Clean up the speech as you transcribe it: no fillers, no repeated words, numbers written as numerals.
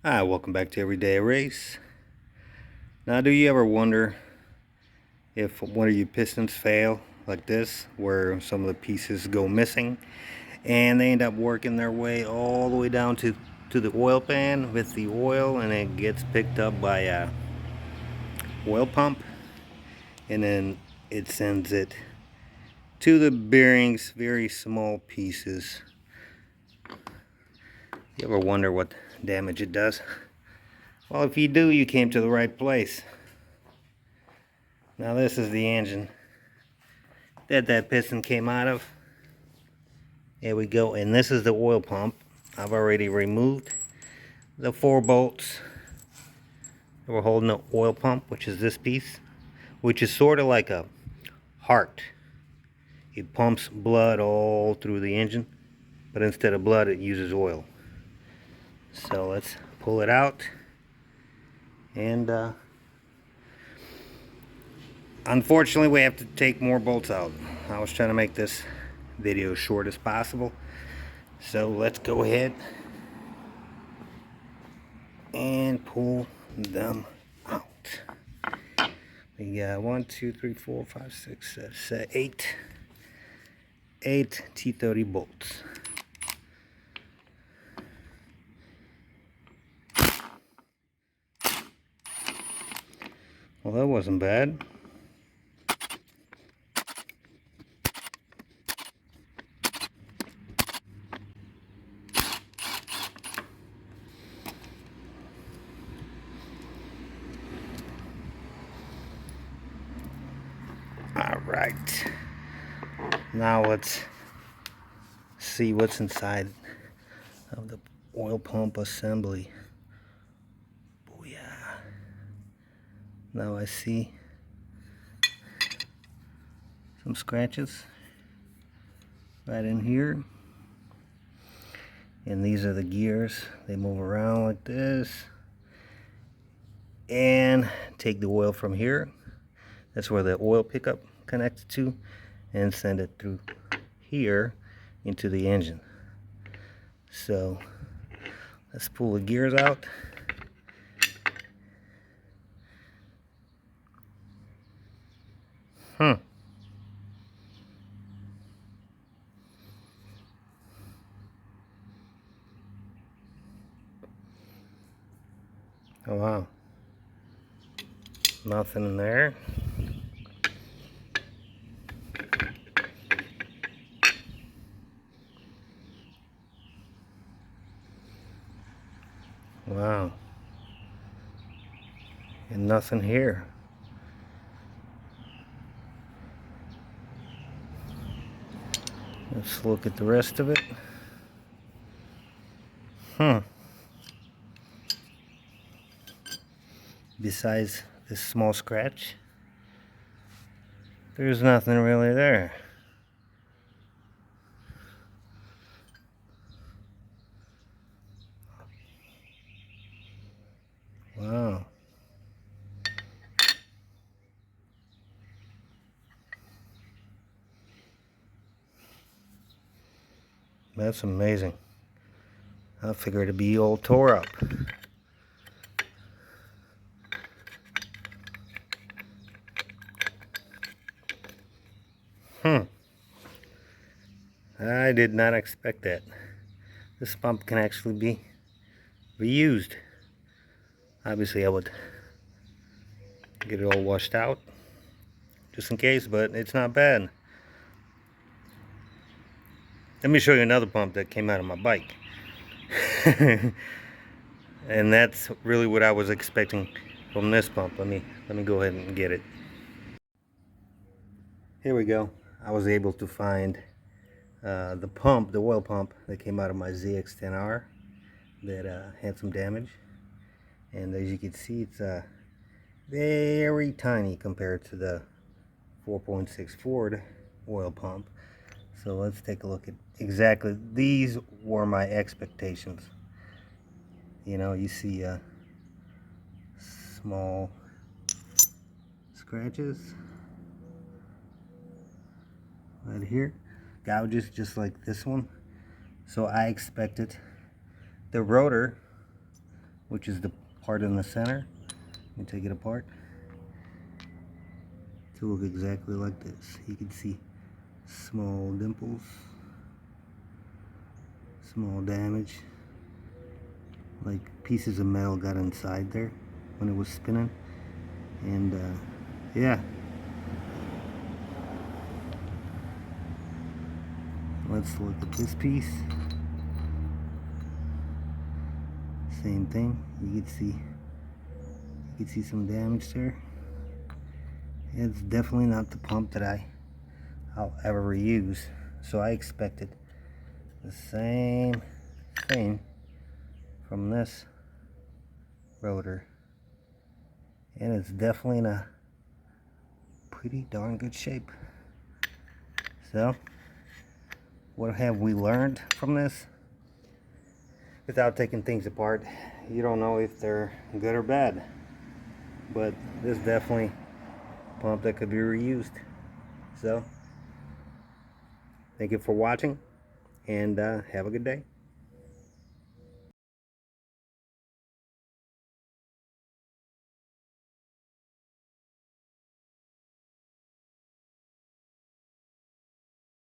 Hi, welcome back to Everyday Race. Now, do you ever wonder if one of your pistons fail like this, where some of the pieces go missing and they end up working their way all the way down to the oil pan with the oil, and it gets picked up by a oil pump, and then it sends it to the bearings, very small pieces. You ever wonder what damage it does? Well, if you do, you came to the right place. Now this is the engine that piston came out of. There we go, and this is the oil pump. I've already removed the 4 bolts that were holding the oil pump, which is this piece, which is sort of like a heart. It pumps blood all through the engine, but instead of blood it uses oil. So let's pull it out, and unfortunately we have to take more bolts out. I was trying to make this video as short as possible, so let's go ahead and pull them out. We got 1, 2, 3, 4, 5, 6, 7, 8 T30 bolts. Well, that wasn't bad. All right. Now let's see what's inside of the oil pump assembly. Oh yeah. Now I see some scratches right in here. And these are the gears. They move around like this and take the oil from here. That's where the oil pickup connected to, and send it through here into the engine. So let's pull the gears out. Oh wow. Nothing in there. Wow. And nothing here. Let's look at the rest of it. Besides this small scratch, there's nothing really there. Wow. That's amazing. I figured it'd be all tore up. I did not expect that. This pump can actually be reused. Obviously I would get it all washed out just in case, but it's not bad. Let me show you another pump that came out of my bike. And that's really what I was expecting from this pump. Let me go ahead and get it. Here we go. I was able to find the pump, the oil pump that came out of my ZX-10R that had some damage. And as you can see, it's very tiny compared to the 4.6 Ford oil pump. So let's take a look at exactly, these were my expectations. You know, you see small scratches right here, gouges just like this one. So I expected the rotor which is the part in the center. Let me take it apart to look exactly like this. You can see small dimples, small damage, like pieces of metal got inside there when it was spinning. And yeah, let's look at this piece. Same thing. You can see some damage there. It's definitely not the pump that I'll ever reuse. So I expected the same thing from this rotor, and it's definitely in a pretty darn good shape. So what have we learned from this? Without taking things apart, you don't know if they're good or bad, but this is definitely a pump that could be reused. So thank you for watching, and have a good day.